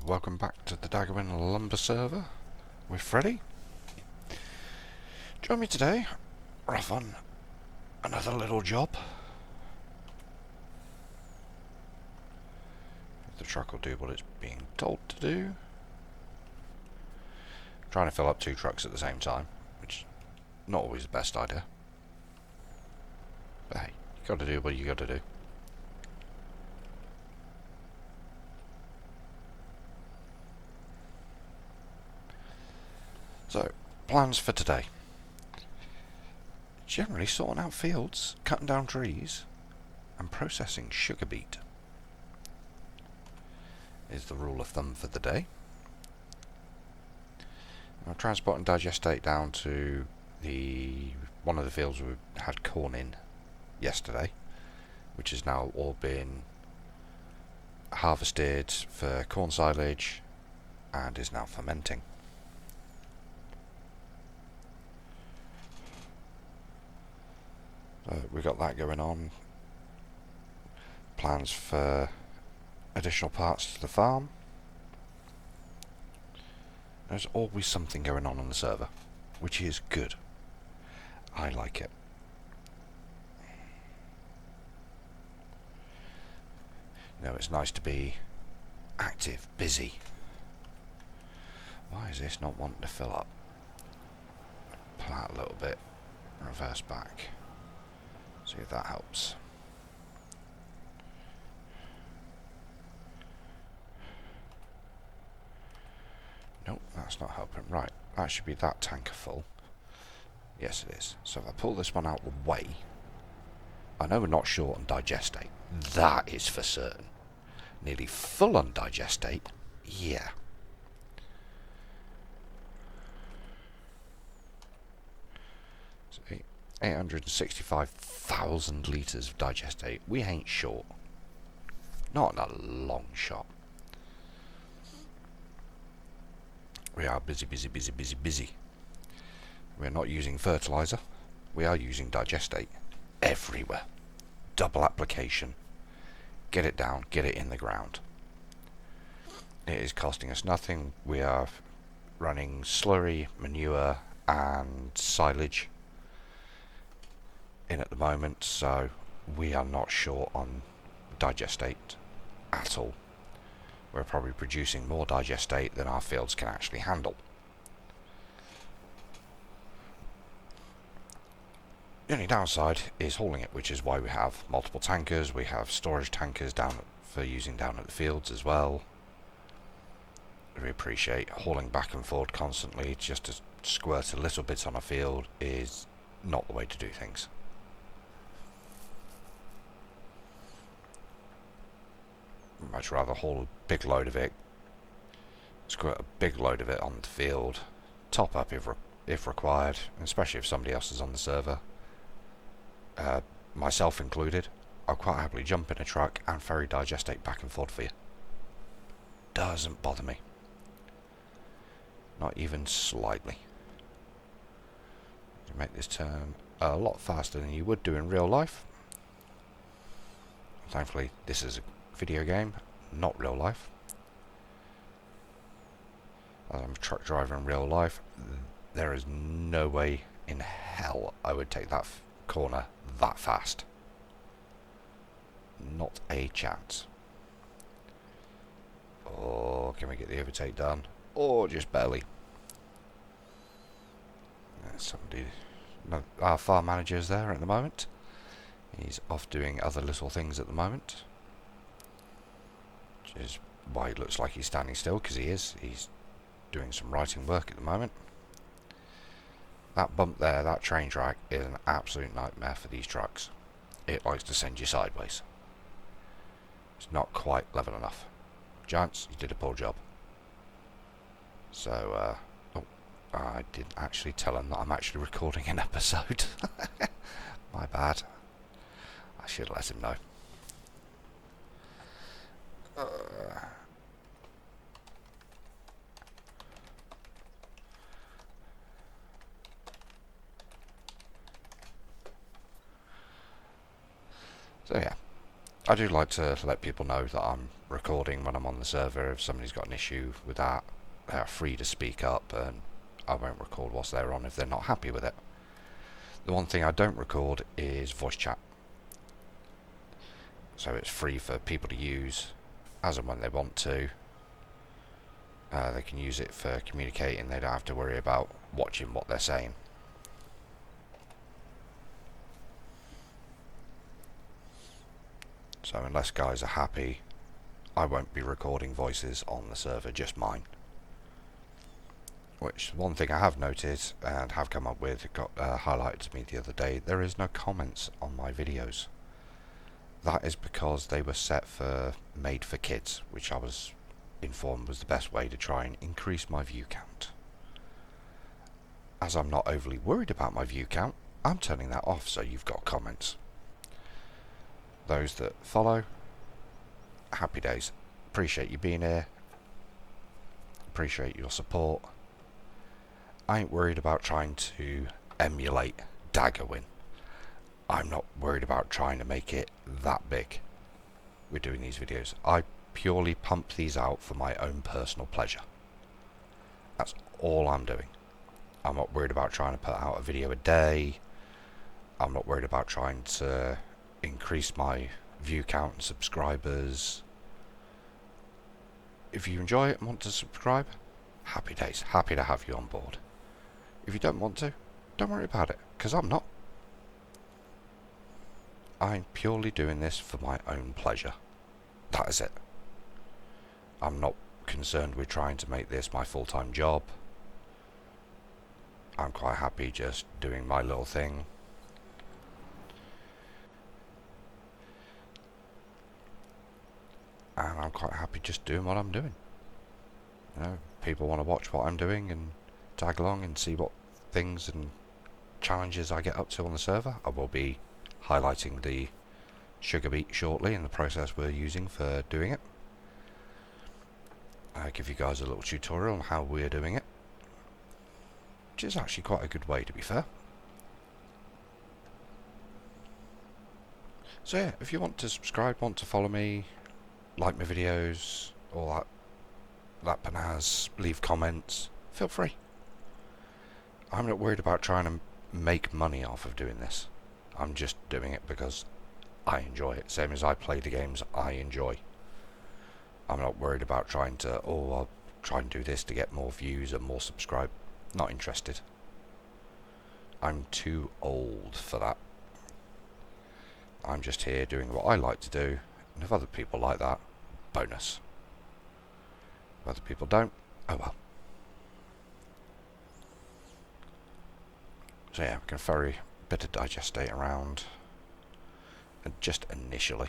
welcome back to the Daggerwin lumber server with Freddy. Join me today, we're off on another little job. The truck will do what it's being told to do. Trying to fill up two trucks at the same time, which is not always the best idea. But hey, you gotta do what you gotta do. So, plans for today. Generally sorting out fields, cutting down trees, and processing sugar beet is the rule of thumb for the day. I'll transport and digestate down to one of the fields we had corn in yesterday, which has now all been harvested for corn silage and is now fermenting. So we've got that going on. Plans for additional parts to the farm. There's always something going on the server, which is good. I like it. You know, it's nice to be active, busy. Why is this not wanting to fill up? Pull out a little bit, reverse back. See if that helps. Nope, that's not helping. Right, that should be that tanker full. Yes, it is. So if I pull this one out the way, I know we're not short on digestate. That is for certain. Nearly full on digestate. Yeah. See, 865,000 litres of digestate. We ain't short. Not in a long shot. We are busy, busy, busy, busy, busy. We're not using fertiliser. We are using digestate everywhere. Double application. Get it down, get it in the ground. It is costing us nothing. We are running slurry, manure and silage in at the moment, so we are not short on digestate at all. We're probably producing more digestate than our fields can actually handle. The only downside is hauling it, which is why we have multiple tankers. We have storage tankers for using down at the fields as well. We appreciate hauling back and forward constantly just to squirt a little bit on a field is not the way to do things. Much rather haul a big load of it, squirt a big load of it on the field, top up if required, especially if somebody else is on the server, myself included. I'll quite happily jump in a truck and ferry digestate back and forth for you. Doesn't bother me. Not even slightly. You make this turn a lot faster than you would do in real life. Thankfully, this is a video game, not real life. As I'm a truck driver in real life, there is no way in hell I would take that corner that fast. Not a chance. Or can we get the overtake done? Or just barely. Our farm manager is there at the moment. He's off doing other little things at the moment. Which is why it looks like he's standing still, because he is. He's doing some writing work at the moment. That bump there, that train track, is an absolute nightmare for these trucks. It likes to send you sideways. It's not quite level enough. Giants, you did a poor job. So, I didn't actually tell him that I'm actually recording an episode. My bad. I should let him know. So yeah, I do like to let people know that I'm recording when I'm on the server. If somebody's got an issue with that, they're free to speak up, and I won't record whilst they're on if they're not happy with it. The one thing I don't record is voice chat. So it's free for people to use as and when they want to. They can use it for communicating. They don't have to worry about watching what they're saying. So unless guys are happy, I won't be recording voices on the server, just mine. Which, one thing I have noticed and have come up with, it got highlighted to me the other day, there is no comments on my videos. That is because they were set for made for kids, which I was informed was the best way to try and increase my view count. As I'm not overly worried about my view count, I'm turning that off so you've got comments. Those that follow, happy days. Appreciate you being here. Appreciate your support. I ain't worried about trying to emulate Daggerwin. I'm not worried about trying to make it that big with doing these videos. I purely pump these out for my own personal pleasure. That's all I'm doing. I'm not worried about trying to put out a video a day. I'm not worried about trying to increase my view count and subscribers. If you enjoy it and want to subscribe, happy days. Happy to have you on board. If you don't want to, don't worry about it, because I'm not. I'm purely doing this for my own pleasure. That is it. I'm not concerned with trying to make this my full-time job. I'm quite happy just doing my little thing. And I'm quite happy just doing what I'm doing. You know, people want to watch what I'm doing and tag along and see what things and challenges I get up to on the server. I will be highlighting the sugar beet shortly and the process we're using for doing it. I'll give you guys a little tutorial on how we're doing it, which is actually quite a good way, to be fair. So yeah, if you want to subscribe, want to follow me, like my videos, all that panaz, leave comments, feel free. I'm not worried about trying to make money off of doing this. I'm just doing it because I enjoy it, same as I play the games I enjoy. I'm not worried about trying to, I'll try and do this to get more views and more subscribe. Not interested. I'm too old for that. I'm just here doing what I like to do, and if other people like that, bonus. If other people don't, oh well. So yeah, we can ferry a bit of digestate around, and just initially.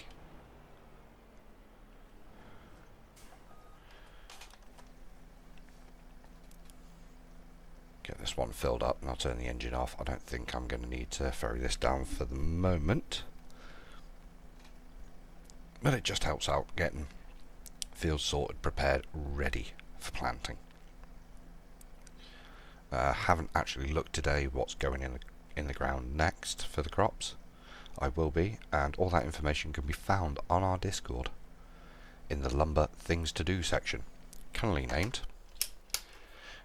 Get this one filled up and I'll turn the engine off. I don't think I'm going to need to ferry this down for the moment. But it just helps out getting fields sorted, prepared, ready for planting. Haven't actually looked today what's going in the ground next for the crops. I will be, and all that information can be found on our Discord in the lumber things to do section, cunningly named.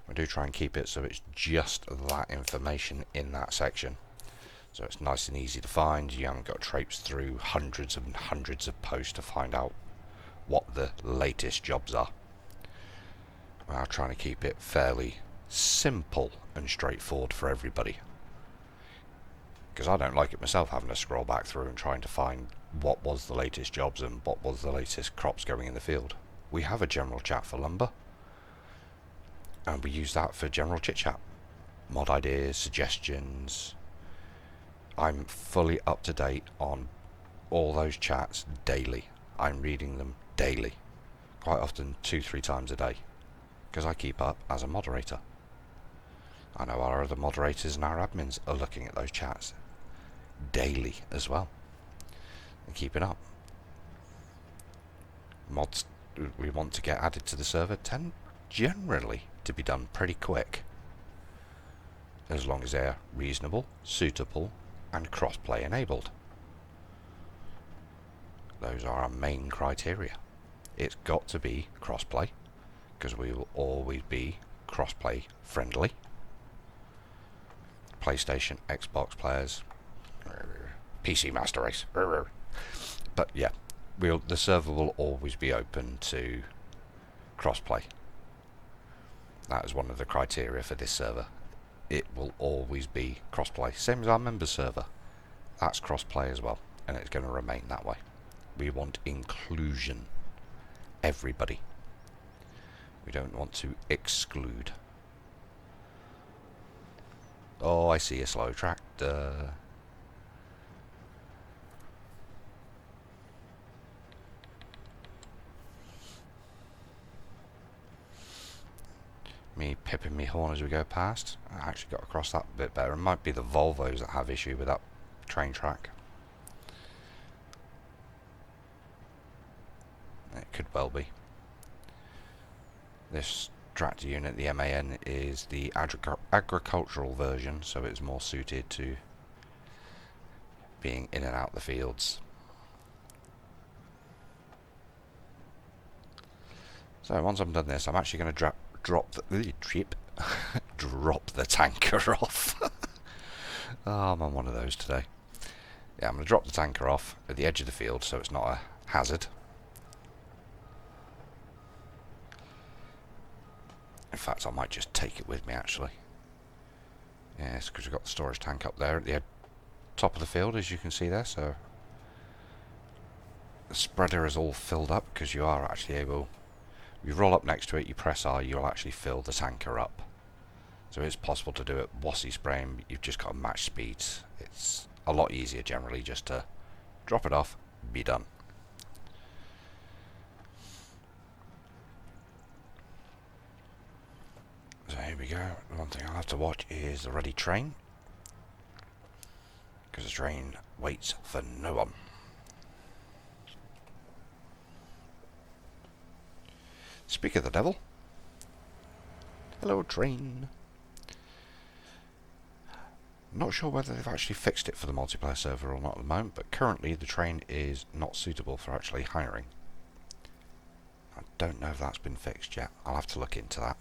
I do try and keep it so it's just that information in that section, so it's nice and easy to find. You haven't got to traipse through hundreds and hundreds of posts to find out what the latest jobs are. I'm trying to keep it fairly simple and straightforward for everybody, because I don't like it myself having to scroll back through and trying to find what was the latest jobs and what was the latest crops going in the field. We have a general chat for lumber, and we use that for general chit chat, mod ideas, suggestions. I'm fully up to date on all those chats daily. I'm reading them daily, quite often 2-3 times a day, because I keep up as a moderator. I know our other moderators and our admins are looking at those chats daily as well and keeping up. Mods we want to get added to the server tend generally to be done pretty quick, as long as they're reasonable, suitable and cross-play enabled. Those are our main criteria. It's got to be crossplay, because we will always be crossplay friendly. PlayStation, Xbox players, PC Master Race. But yeah, the server will always be open to crossplay. That is one of the criteria for this server. It will always be crossplay. Same as our members server. That's crossplay as well, and it's going to remain that way. We want inclusion. Everybody. We don't want to exclude. Oh, I see a slow tractor. Me pipping me horn as we go past. I actually got across that a bit better. It might be the Volvos that have issue with that train track. It could well be. This tractor unit, the MAN, is the agricultural version, so it's more suited to being in and out the fields. So once I've done this, I'm actually going to drop the tanker off. Oh, I'm on one of those today. Yeah, I'm going to drop the tanker off at the edge of the field so it's not a hazard. In fact, I might just take it with me, actually. Yes, because we've got the storage tank up there at the top of the field, as you can see there. So the spreader is all filled up, because you are actually able... You roll up next to it, you press R, you'll actually fill the tanker up. So it's possible to do it wassy spraying, you've just got to match speeds. It's a lot easier generally just to drop it off, be done. So here we go. The one thing I'll have to watch is the ready train, because the train waits for no one. Speak of the devil. Hello, train. Not sure whether they've actually fixed it for the multiplayer server or not at the moment, but currently the train is not suitable for actually hiring. I don't know if that's been fixed yet. I'll have to look into that.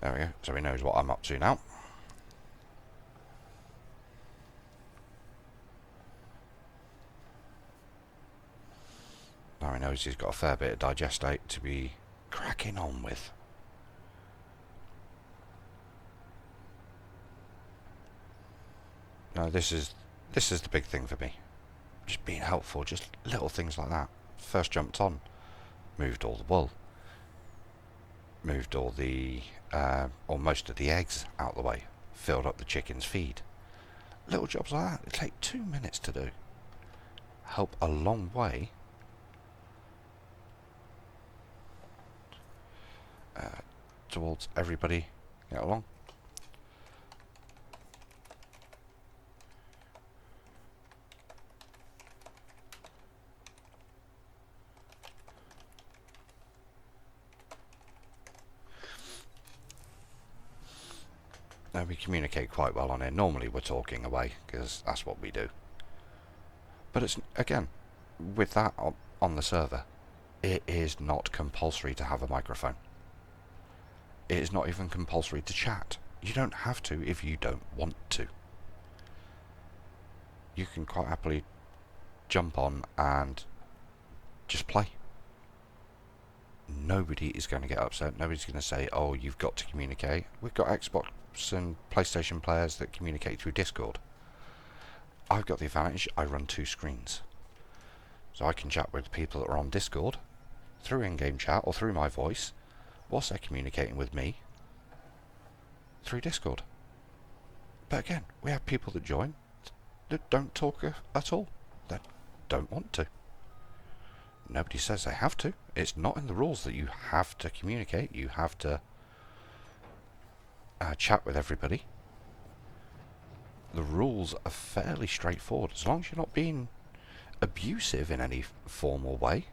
There we go, so he knows what I'm up to now. Now he knows he's got a fair bit of digestate to be cracking on with. No, this is the big thing for me. Just being helpful, just little things like that. First jumped on, moved all the wool, moved all the or most of the eggs out of the way, filled up the chicken's feed. Little jobs like that, it take 2 minutes to do. Help a long way. Towards everybody get along. We communicate quite well on here. Normally we're talking away because that's what we do. But it's, again, with that on the server, it is not compulsory to have a microphone. It is not even compulsory to chat. You don't have to if you don't want to. You can quite happily jump on and just play. Nobody is going to get upset. Nobody's going to say, oh, you've got to communicate. We've got Xbox and PlayStation players that communicate through Discord. I've got the advantage, I run 2 screens. So I can chat with people that are on Discord, through in-game chat or through my voice, whilst they're communicating with me through Discord. But again, we have people that join that don't talk at all. That don't want to. Nobody says they have to. It's not in the rules that you have to communicate. You have to chat with everybody. The rules are fairly straightforward. As long as you're not being abusive in any formal way,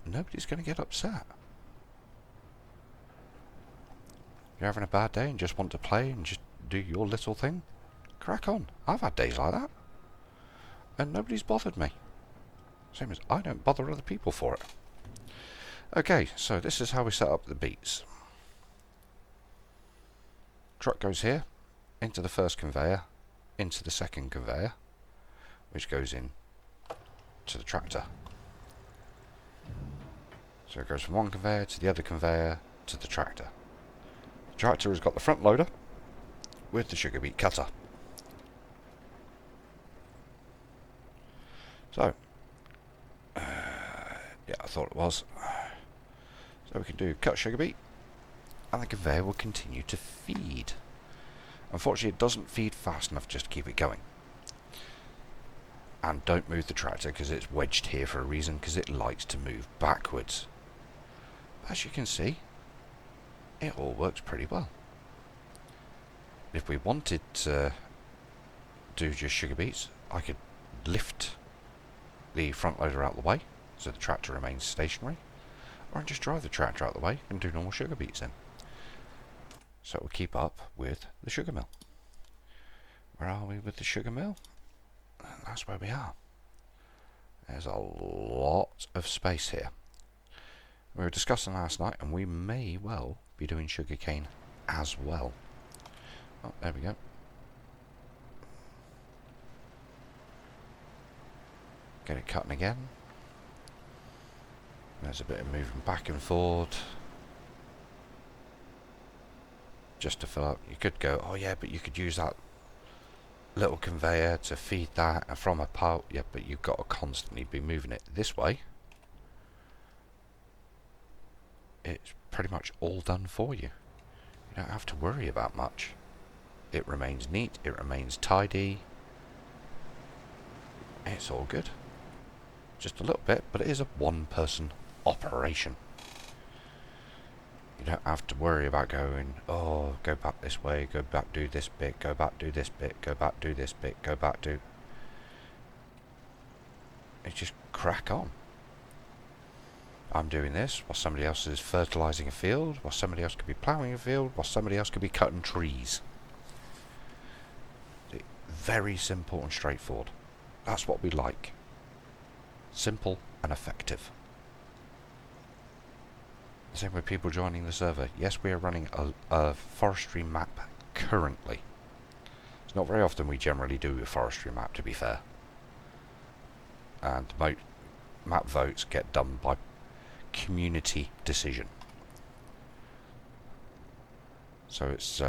nobody's going to get upset. You're having a bad day and just want to play and just do your little thing, crack on. I've had days like that, and nobody's bothered me. Same as I don't bother other people for it. Okay, so this is how we set up the beets. Truck goes here, into the first conveyor, into the second conveyor, which goes in to the tractor. So it goes from one conveyor to the other conveyor to the tractor. The tractor has got the front loader with the sugar beet cutter. So, yeah, I thought it was. So we can do cut sugar beet, and the conveyor will continue to feed. Unfortunately, it doesn't feed fast enough just to keep it going. And don't move the tractor because it's wedged here for a reason, because it likes to move backwards. As you can see, it all works pretty well. If we wanted to do just sugar beets, I could lift the front loader out of the way so the tractor remains stationary, or just drive the tractor out of the way and do normal sugar beets in. So it will keep up with the sugar mill. Where are we with the sugar mill? That's where we are. There's a lot of space here. We were discussing last night, and we may well be doing sugarcane as well. Oh, there we go. Get it cutting again. There's a bit of moving back and forth. Just to fill up. You could go, oh yeah, but you could use that little conveyor to feed that and from a pile. Yeah, but you've got to constantly be moving it this way. It's pretty much all done for you. You don't have to worry about much. It remains neat, it remains tidy. It's all good. Just a little bit, but it is a one-person operation. You don't have to worry about going, oh, go back this way, go back, do this bit, go back, do this bit, go back, do this bit, go back, do... It's just crack on. I'm doing this while somebody else is fertilising a field, while somebody else could be ploughing a field, while somebody else could be cutting trees. Very simple and straightforward. That's what we like. Simple and effective. The same with people joining the server. Yes, we are running a forestry map currently. It's not very often we generally do a forestry map, to be fair. And map votes get done by community decision. So it's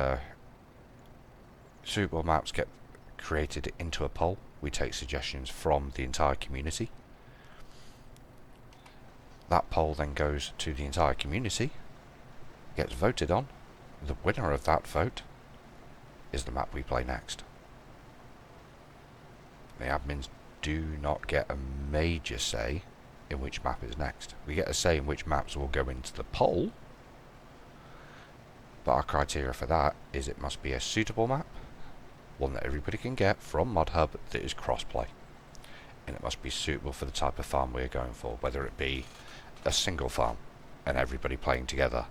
suitable maps get created into a poll. We take suggestions from the entire community. That poll then goes to the entire community, gets voted on. The winner of that vote is the map we play next. The admins do not get a major say in which map is next. We get a say in which maps will go into the poll, but our criteria for that is it must be a suitable map, one that everybody can get from ModHub that is crossplay, and it must be suitable for the type of farm we are going for, whether it be a single farm and everybody playing together,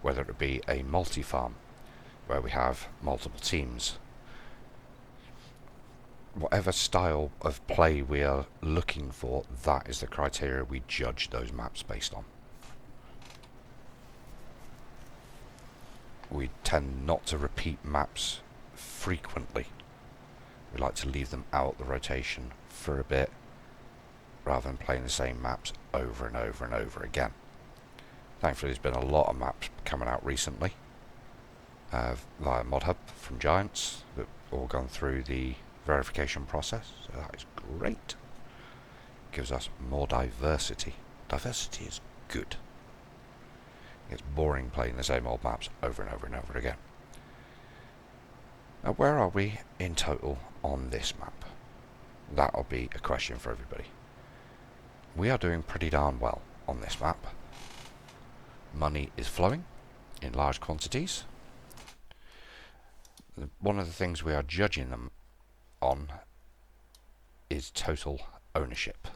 whether it be a multi-farm where we have multiple teams. Whatever style of play we are looking for, that is the criteria we judge those maps based on. We tend not to repeat maps frequently. We like to leave them out the rotation for a bit, rather than playing the same maps over and over and over again. Thankfully, there's been a lot of maps coming out recently via ModHub from Giants that have all gone through the verification process, so that is great. Gives us more diversity. Diversity is good. It's boring playing the same old maps over and over and over again. Now, where are we in total on this map? That'll be a question for everybody. We are doing pretty darn well on this map. Money is flowing in large quantities. One of the things we are judging them on is total ownership.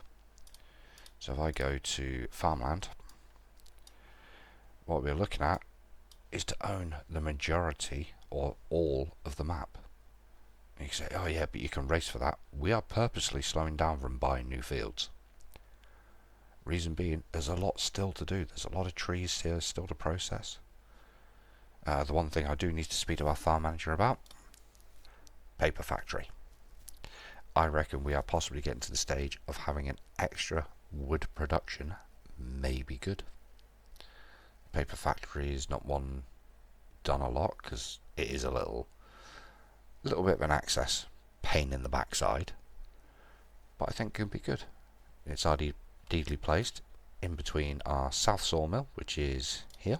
So if I go to farmland, what we're looking at is to own the majority or all of the map. And you say, oh yeah, but you can race for that. We are purposely slowing down from buying new fields. Reason being, there's a lot still to do. There's a lot of trees here still to process. The one thing I do need to speak to our farm manager about, paper factory. I reckon we are possibly getting to the stage of having an extra wood production may be good. Paper factory is not one done a lot because it is a little bit of an access pain in the backside, but I think it can be good. It's ideally placed in between our south sawmill, which is here,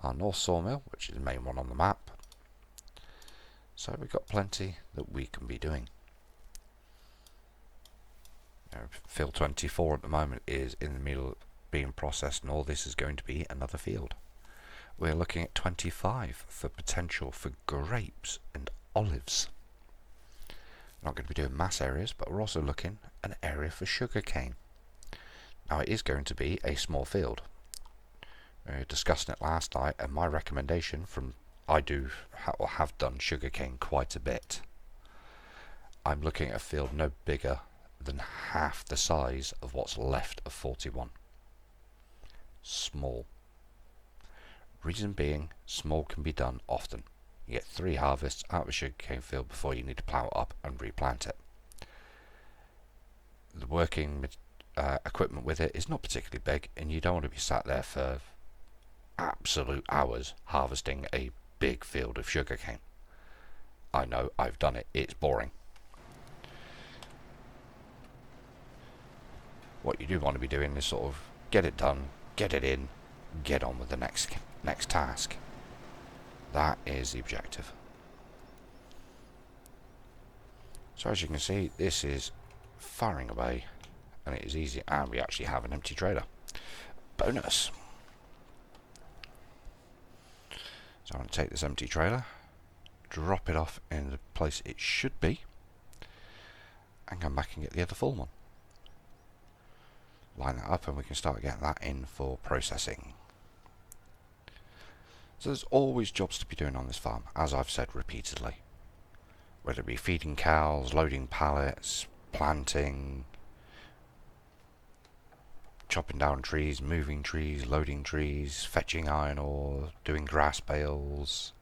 our north sawmill, which is the main one on the map. So we've got plenty that we can be doing. Field 24 at the moment is in the middle of being processed, and all this is going to be another field. We're looking at 25 for potential for grapes and olives. We're not going to be doing mass areas, but we're also looking at an area for sugarcane. Now it is going to be a small field. We were discussing it last night, and my recommendation from I have done sugarcane quite a bit. I'm looking at a field no bigger than half the size of what's left of 41. Small. Reason being, small can be done often. You get 3 harvests out of a sugarcane field before you need to plough it up and replant it. The working equipment with it is not particularly big, and you don't want to be sat there for absolute hours harvesting a big field of sugarcane. I know, I've done it, it's boring. What you do want to be doing is sort of get it done, get it in, get on with the next task. That is the objective. So as you can see, this is firing away, and it is easy, and we actually have an empty trailer. Bonus! So I'm going to take this empty trailer, drop it off in the place it should be, and come back and get the other full one. Line that up and we can start getting that in for processing. So there's always jobs to be doing on this farm, as I've said repeatedly. Whether it be feeding cows, loading pallets, planting, chopping down trees, moving trees, loading trees, fetching iron ore, doing grass bales.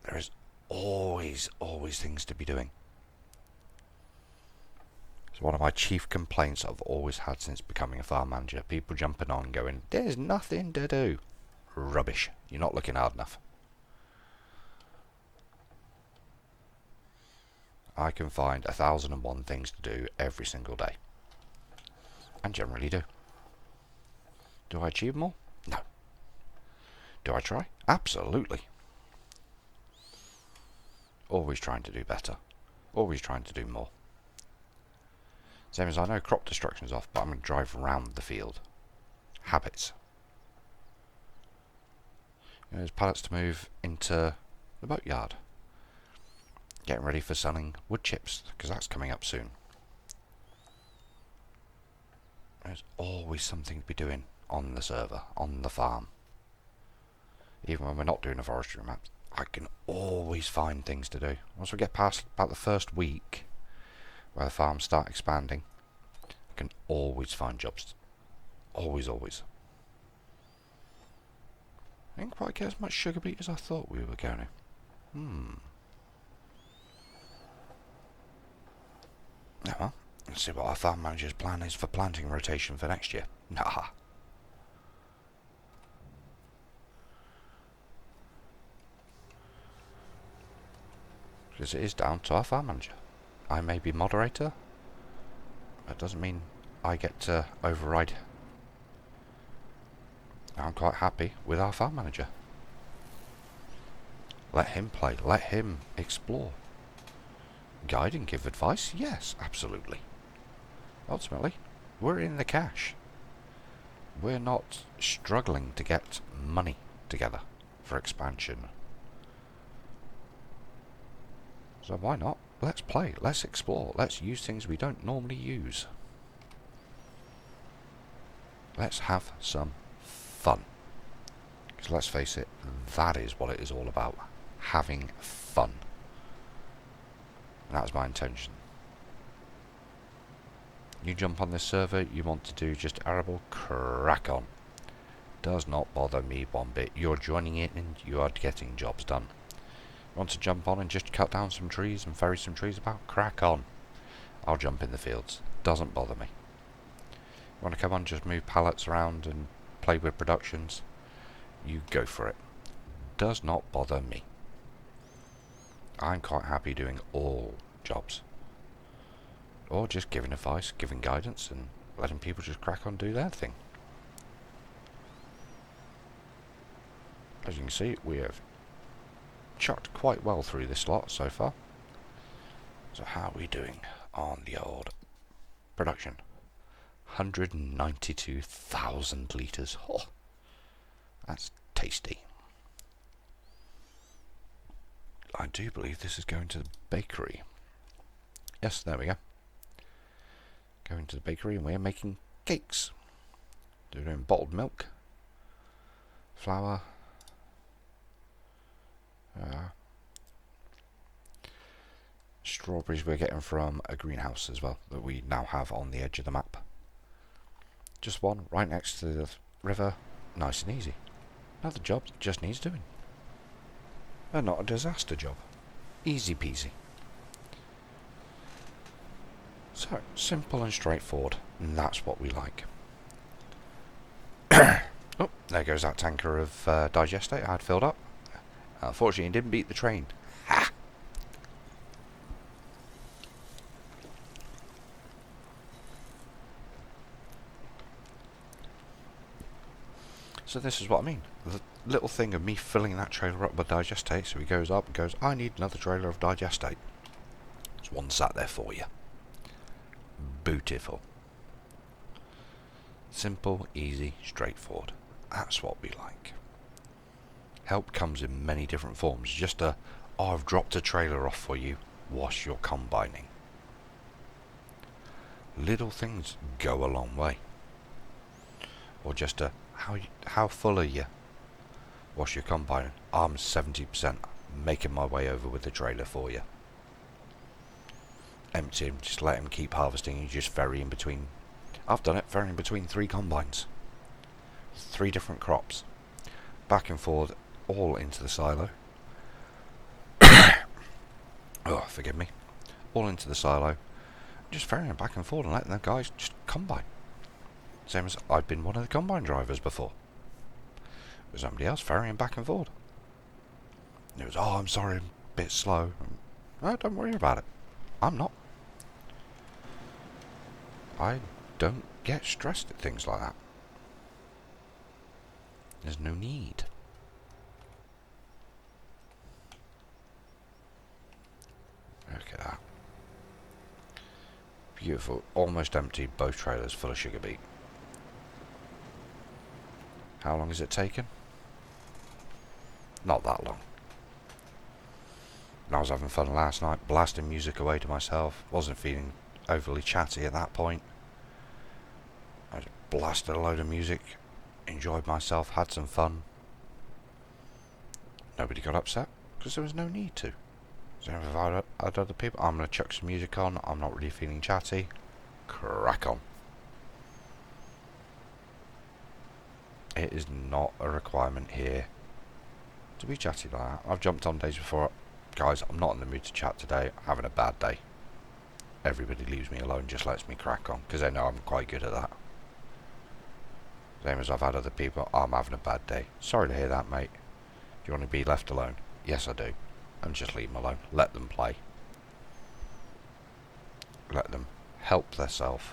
There is always things to be doing. It's one of my chief complaints I've always had since becoming a farm manager. People jumping on going, there's nothing to do. Rubbish. You're not looking hard enough. I can find 1,001 things to do every single day. And generally do. Do I achieve more? No. Do I try? Absolutely. Always trying to do better. Always trying to do more. Same as I know crop destruction is off, but I'm going to drive around the field. Habits. There's pallets to move into the boatyard. Getting ready for selling wood chips, because that's coming up soon. There's always something to be doing on the server, on the farm. Even when we're not doing a forestry map, I can always find things to do. Once we get past about the first week, where the farms start expanding, I can always find jobs. Always. I didn't quite get as much sugar beet as I thought we were going to. Yeah, well, let's see what our farm manager's plan is for planting rotation for next year. Nah. Because it is down to our farm manager. I may be moderator. That doesn't mean I get to override. I'm quite happy with our farm manager. Let him play. Let him explore. Guide and give advice? Yes, absolutely. Ultimately, we're in the cash. We're not struggling to get money together for expansion. So why not? Let's play, let's explore, let's use things we don't normally use. Let's have some fun. Because let's face it, that is what it is all about. Having fun. And that was my intention. You jump on this server, you want to do just arable, crack on. Does not bother me one bit. You're joining it and you are getting jobs done. Want to jump on and just cut down some trees and ferry some trees about? Crack on. I'll jump in the fields. Doesn't bother me. Want to come on, just move pallets around and play with productions? You go for it. Does not bother me. I'm quite happy doing all jobs. Or just giving advice, giving guidance, and letting people just crack on and do their thing. As you can see, we have chucked quite well through this lot so far. So how are we doing on the old production? 192,000 litres. Oh, that's tasty. I do believe this is going to the bakery. Yes, there we go. Going to the bakery and we're making cakes. They're doing bottled milk, flour, strawberries we're getting from a greenhouse as well that we now have on the edge of the map. Just one right next to the river, nice and easy. Another job that just needs doing. And not a disaster job. Easy peasy. So, simple and straightforward, and that's what we like. Oh, there goes that tanker of digestate I had filled up. Unfortunately, it didn't beat the train. Ha! So this is what I mean. The little thing of me filling that trailer up with digestate, so he goes up and goes, I need another trailer of digestate. There's one sat there for you. Beautiful. Simple, easy, straightforward. That's what we like. Help comes in many different forms. Just a, oh, I've dropped a trailer off for you, whilst you're combining. Little things go a long way. Or just a, how full are you? Whilst you're combining. I'm 70%, making my way over with the trailer for you. Empty him, just let him keep harvesting, you just ferry in between. I've done it, ferrying between 3 combines. 3 different crops. Back and forward, all into the silo. Oh, forgive me. All into the silo. Just ferrying back and forward and letting the guys just combine. Same as I've been one of the combine drivers before. It was somebody else ferrying back and forward. And it was, oh, I'm sorry, I'm a bit slow. Oh, don't worry about it. I'm not. I don't get stressed at things like that. There's no need. Look at that. Beautiful. Almost empty. Both trailers full of sugar beet. How long has it taken? Not that long. I was having fun last night, blasting music away to myself. Wasn't feeling overly chatty at that point. I just blasted a load of music, enjoyed myself, had some fun. Nobody got upset, because there was no need to. So if I had other people, I'm going to chuck some music on, I'm not really feeling chatty. Crack on. It is not a requirement here to be chatty like that. I've jumped on days before. Guys, I'm not in the mood to chat today. I'm having a bad day. Everybody leaves me alone, just lets me crack on, because they know I'm quite good at that. Same as I've had other people, I'm having a bad day. Sorry to hear that, mate. Do you want to be left alone? Yes, I do. And just leave them alone. Let them play. Let them help themselves.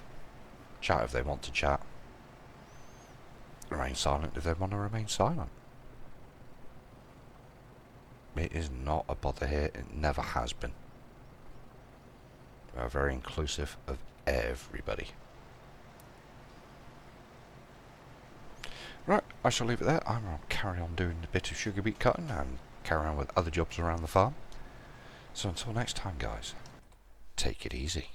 Chat if they want to chat. Remain silent if they want to remain silent. It is not a bother here. It never has been. We are very inclusive of everybody. Right, I shall leave it there. I'm going to carry on doing a bit of sugar beet cutting and carry on with other jobs around the farm. So until next time, guys, take it easy.